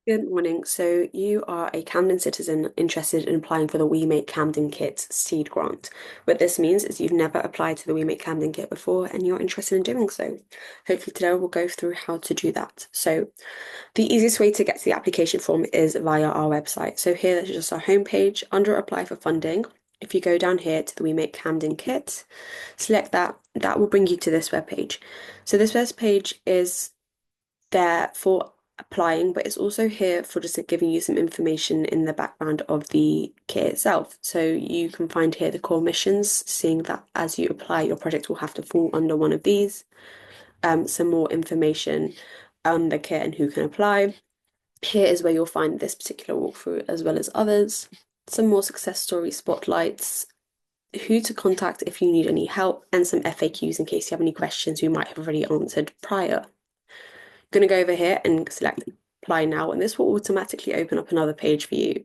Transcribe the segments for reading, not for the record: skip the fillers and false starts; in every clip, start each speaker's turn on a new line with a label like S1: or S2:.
S1: Good morning. So you are a Camden citizen interested in applying for the We Make Camden Kit seed grant. What this means is you've never applied to the We Make Camden Kit before and you're interested in doing so. Hopefully today we'll go through how to do that. So the easiest way to get to the application form is via our website. So here is just our homepage under apply for funding. If you go down here to the We Make Camden Kit, select that, that will bring you to this webpage. So this first page is there for applying, but it's also here for just giving you some information in the background of the kit itself. So you can find here the core missions, seeing that as you apply, your project will have to fall under one of these. Some more information on the kit and who can apply. Here is where you'll find this particular walkthrough as well as others. Some more success story spotlights, who to contact if you need any help, and some FAQs in case you have any questions we might have already answered prior. Going to go over here and select apply now, and this will automatically open up another page for you.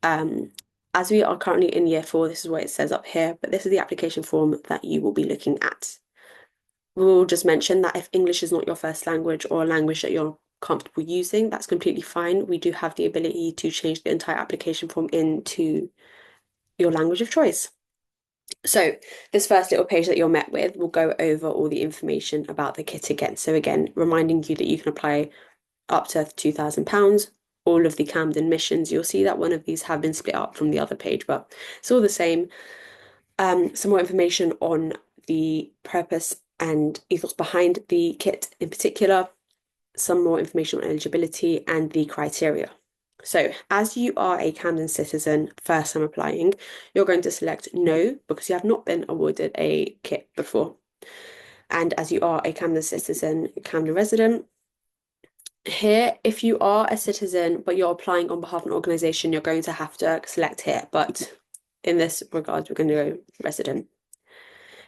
S1: As we are currently in year 4, this is what it says up here, but this is the application form that you will be looking at. We'll just mention that if English is not your first language or a language that you're comfortable using, that's completely fine. We do have the ability to change the entire application form into your language of choice. So this first little page that you're met with will go over all the information about the kit again. So again, reminding you that you can apply up to £2,000. All of the Camden missions, you'll see that one of these have been split up from the other page, but it's all the same. Some more information on the purpose and ethos behind the kit in particular, some more information on eligibility and the criteria. So as you are a Camden citizen, first time applying, you're going to select no because you have not been awarded a kit before. And as you are a Camden citizen, Camden resident, here, if you are a citizen but you're applying on behalf of an organisation, you're going to have to select here. But in this regard, we're going to go resident.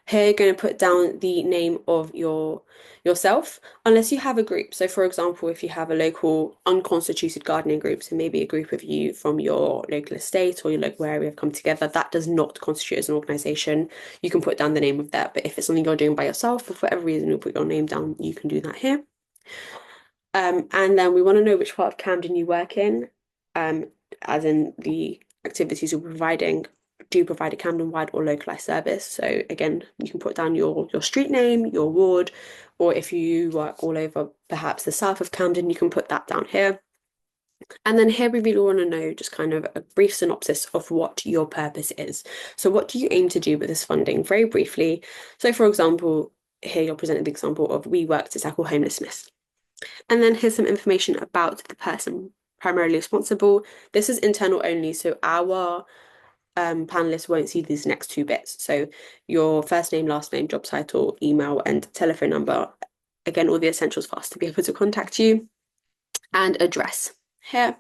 S1: Here, you're going to put down the name of yourself, unless you have a group. So, for example, if you have a local unconstituted gardening group, so maybe a group of you from your local estate or your local area have come together, that does not constitute as an organisation. You can put down the name of that. But if it's something you're doing by yourself, or for whatever reason, you'll put your name down, you can do that here. And then we want to know which part of Camden you work in, as in the activities you're providing. Do you provide a Camden-wide or localized service? So again, you can put down your street name, your ward, or if you work all over perhaps the south of Camden, you can put that down here. And then here we really want to know just kind of a brief synopsis of what your purpose is. So what do you aim to do with this funding? Very briefly. So for example, here you're presented the example of we work to tackle homelessness. And then here's some information about the person primarily responsible. This is internal only, so our panelists won't see these next two bits. So your first name, last name, job title, email, and telephone number. Again, all the essentials for us to be able to contact you, and address here.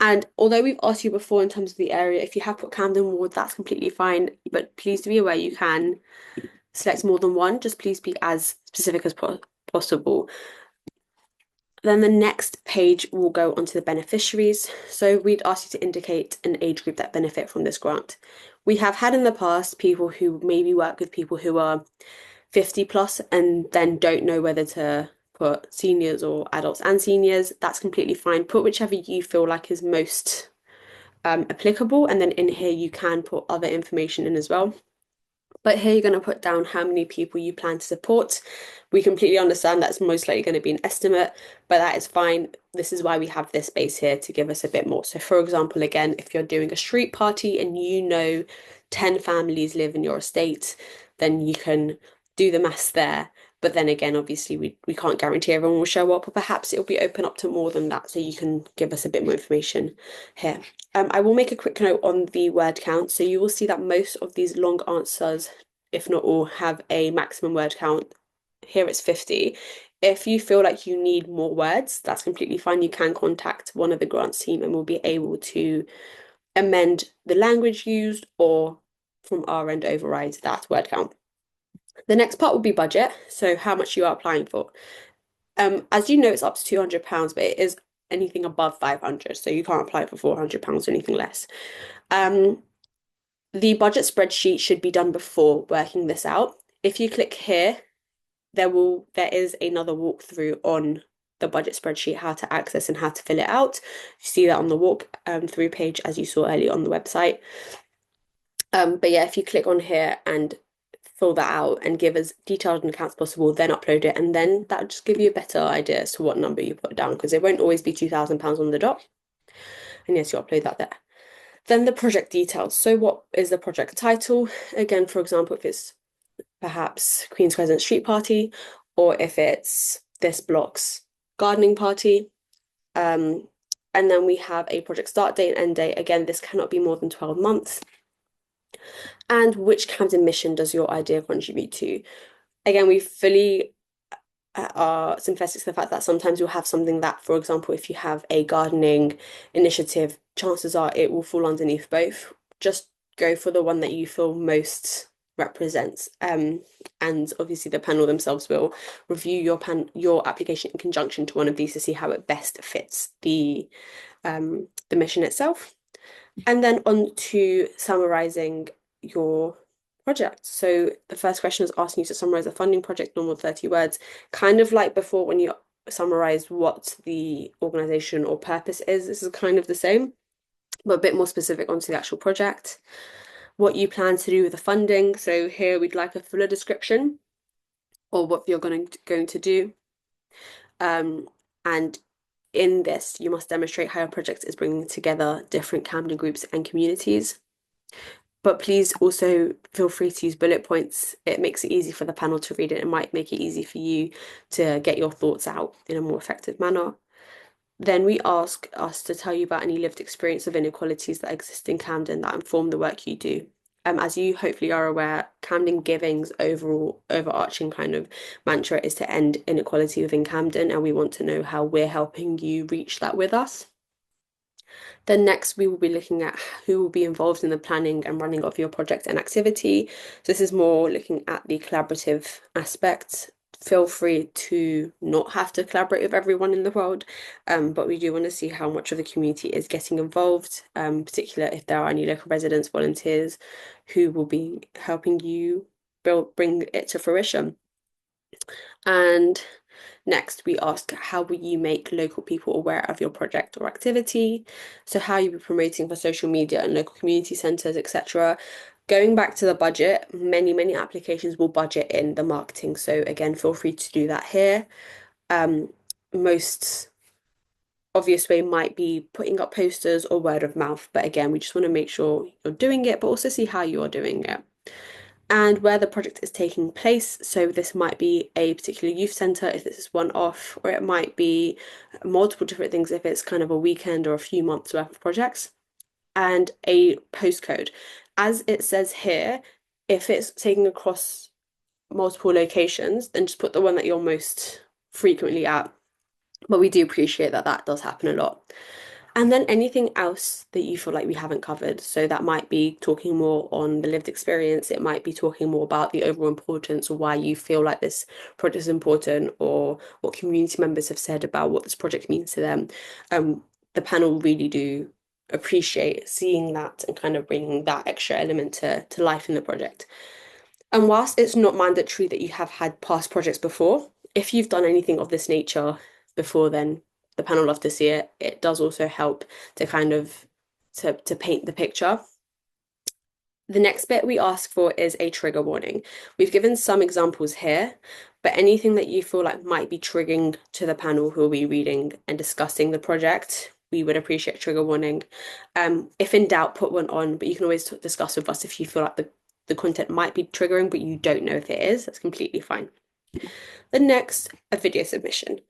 S1: And although we've asked you before in terms of the area, if you have put Camden Ward, that's completely fine. But please do be aware you can select more than one. Just please be as specific as possible. Then the next page will go onto the beneficiaries. So we'd ask you to indicate an age group that benefit from this grant. We have had in the past people who maybe work with people who are 50 plus and then don't know whether to put seniors or adults and seniors. That's completely fine. Put whichever you feel like is most applicable. And then in here, you can put other information in as well. But here you're going to put down how many people you plan to support. We completely understand that's most likely going to be an estimate, but that is fine. This is why we have this space here to give us a bit more. So for example, again, if you're doing a street party and you know 10 families live in your estate, then you can do the maths there. But then again, obviously, we can't guarantee everyone will show up, or perhaps it'll be open up to more than that. So you can give us a bit more information here. I will make a quick note on the word count. So you will see that most of these long answers, if not all, have a maximum word count. Here it's 50. If you feel like you need more words, that's completely fine. You can contact one of the grants team and we'll be able to amend the language used or from our end override that word count. The next part will be budget, so how much you are applying for. As you know, it's up to £200, but it is anything above 500, so you can't apply for £400 or anything less. The budget spreadsheet should be done before working this out. If you click here, there is another walkthrough on the budget spreadsheet, how to access and how to fill it out. You see that on the walk through page as you saw earlier on the website. But yeah, if you click on here and fill that out and give as detailed an account as possible, then upload it, and then that'll just give you a better idea as to what number you put down, because it won't always be £2,000 on the dot. And yes, you upload that there. Then the project details. So what is the project title? Again, for example, if it's perhaps Queen's Crescent Street Party, or if it's this block's gardening party. And then we have a project start date and end date. Again, this cannot be more than 12 months. And which Camden mission does your idea contribute to? Again, we fully are sympathetic to the fact that sometimes you'll have something that, for example, if you have a gardening initiative, chances are it will fall underneath both. Just go for the one that you feel most represents. And obviously the panel themselves will review your application in conjunction to one of these to see how it best fits the mission itself. And then on to summarizing your project. So the first question is asking you to summarize a funding project, normal 30 words, kind of like before when you summarized what the organization or purpose is. This is kind of the same, but a bit more specific onto the actual project. What you plan to do with the funding. So here we'd like a fuller description or what you're going to do. And in this, you must demonstrate how your project is bringing together different Camden groups and communities. But please also feel free to use bullet points. It makes it easy for the panel to read it. It might make it easy for you to get your thoughts out in a more effective manner. Then we ask us to tell you about any lived experience of inequalities that exist in Camden that inform the work you do. As you hopefully are aware, Camden Giving's overall overarching kind of mantra is to end inequality within Camden, and we want to know how we're helping you reach that with us. Then next, we will be looking at who will be involved in the planning and running of your project and activity. So this is more looking at the collaborative aspect. Feel free to not have to collaborate with everyone in the world, but we do want to see how much of the community is getting involved, particularly if there are any local residents, volunteers who will be helping you bring it to fruition. And next, we ask, how will you make local people aware of your project or activity? So how you'll be promoting for social media and local community centres, etc. Going back to the budget, many applications will budget in the marketing. So again, feel free to do that here. Most obvious way might be putting up posters or word of mouth. But again, we just want to make sure you're doing it, but also see how you're doing it. And where the project is taking place. So this might be a particular youth centre if this is one off, or it might be multiple different things if it's kind of a weekend or a few months worth of projects. And a postcode. As it says here, if it's taking across multiple locations, then just put the one that you're most frequently at. But we do appreciate that that does happen a lot. And then anything else that you feel like we haven't covered. So that might be talking more on the lived experience. It might be talking more about the overall importance or why you feel like this project is important, or what community members have said about what this project means to them. The panel really do appreciate seeing that and kind of bringing that extra element to life in the project. And whilst it's not mandatory that you have had past projects before, if you've done anything of this nature before, then the panel love to see it. It does also help to kind of to paint the picture. The next bit we ask for is a trigger warning. We've given some examples here, but anything that you feel like might be triggering to the panel who will be reading and discussing the project, we would appreciate a trigger warning. If in doubt, put one on, but you can always discuss with us if you feel like the content might be triggering, but you don't know if it is. That's completely fine. The next, a video submission.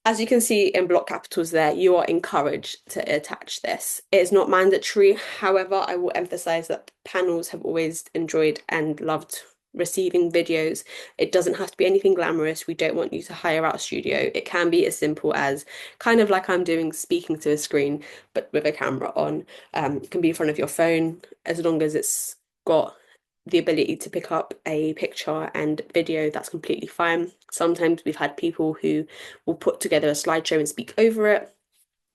S1: As you can see in block capitals there, you are encouraged to attach this. It is not mandatory. However, I will emphasize that panels have always enjoyed and loved receiving videos. It doesn't have to be anything glamorous. We don't want you to hire out a studio. It can be as simple as kind of like I'm doing, speaking to a screen, but with a camera on. It can be in front of your phone, as long as it's got the ability to pick up a picture and video, that's completely fine. Sometimes we've had people who will put together a slideshow and speak over it.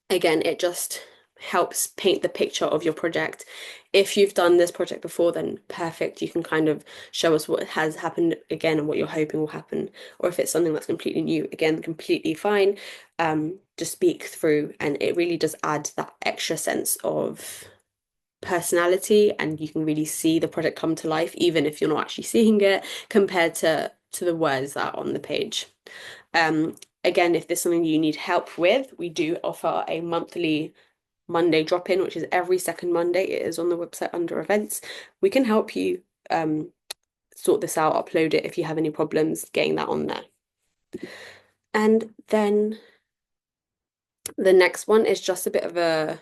S1: Again, it just helps paint the picture of your project. If you've done this project before, then perfect. You can kind of show us what has happened again and what you're hoping will happen. Or if it's something that's completely new, again, completely fine. Just speak through, and it really does add that extra sense of personality, and you can really see the project come to life, even if you're not actually seeing it, compared to the words that are on the page. Um, Again, if there's something you need help with, we do offer a monthly Monday drop-in, which is every second Monday. It is on the website under events. We can help you sort this out, upload it if you have any problems getting that on there. And then the next one is just a bit of a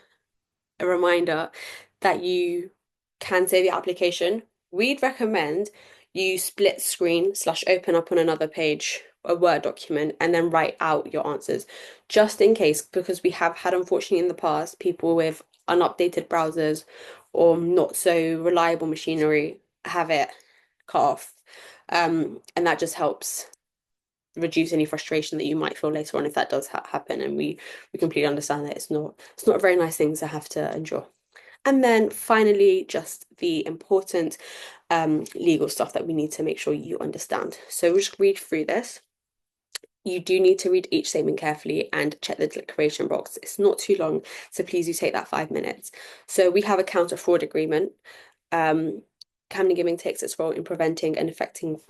S1: reminder that you can save your application. We'd recommend you split screen / open up on another page a Word document and then write out your answers, just in case, because we have had, unfortunately, in the past, people with unupdated browsers or not so reliable machinery have it cut off. And that just helps reduce any frustration that you might feel later on if that does happen. And we completely understand that it's not a very nice thing to have to endure. And then finally, just the important legal stuff that we need to make sure you understand. So we'll just read through this. You do need to read each statement carefully and check the declaration box. It's not too long, so please do take that 5 minutes. So we have a counter fraud agreement. Camden Giving takes its role in preventing and affecting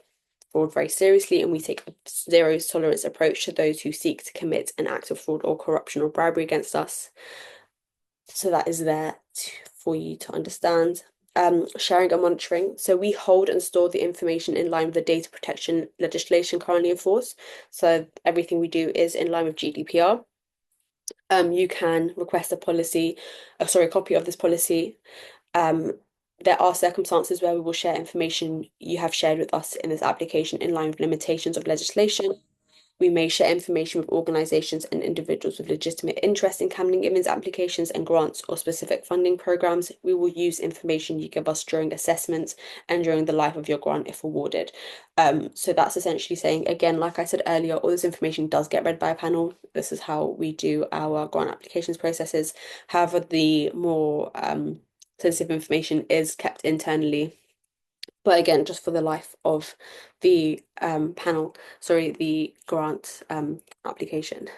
S1: fraud very seriously, and we take a zero tolerance approach to those who seek to commit an act of fraud or corruption or bribery against us. So that is there for you to understand. Sharing and monitoring. So we hold and store the information in line with the data protection legislation currently in force. So everything we do is in line with GDPR. You can request a copy of this policy. There are circumstances where we will share information you have shared with us in this application in line with limitations of legislation. We may share information with organisations and individuals with legitimate interest in Camden Giving's applications and grants or specific funding programmes. We will use information you give us during assessments and during the life of your grant if awarded. So that's essentially saying, again, like I said earlier, all this information does get read by a panel. This is how we do our grant applications processes. However, the more sensitive information is kept internally. But again, just for the life of the the grant application.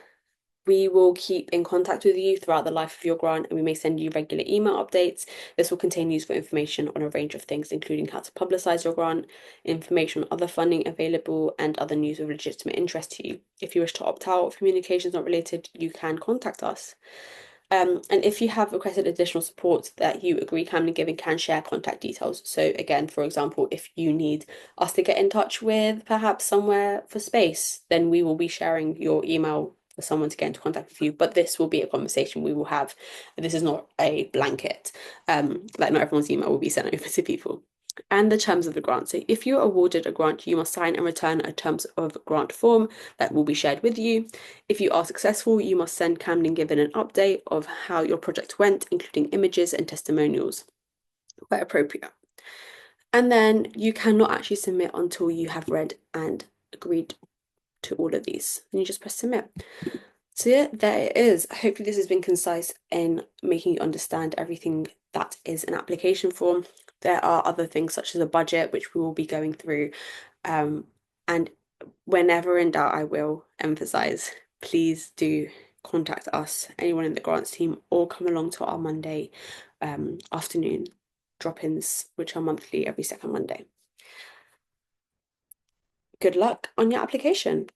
S1: We will keep in contact with you throughout the life of your grant, and we may send you regular email updates. This will contain useful information on a range of things, including how to publicise your grant, information on other funding available, and other news of legitimate interest to you. If you wish to opt out of communications not related, you can contact us. And if you have requested additional support that you agree Camden Giving can share contact details. So again, for example, if you need us to get in touch with perhaps somewhere for space, then we will be sharing your email for someone to get into contact with you. But this will be a conversation we will have. This is not a blanket. Like not everyone's email will be sent over to people. And the terms of the grant. So if you're awarded a grant, you must sign and return a terms of grant form that will be shared with you. If you are successful, you must send Camden Given an update of how your project went, including images and testimonials where appropriate. And then you cannot actually submit until you have read and agreed to all of these. And you just press submit. So yeah, there it is. Hopefully this has been concise in making you understand everything that is an application form. There are other things such as a budget, which we will be going through. And whenever in doubt, I will emphasize, please do contact us, anyone in the grants team, or come along to our Monday afternoon drop-ins, which are monthly every second Monday. Good luck on your application.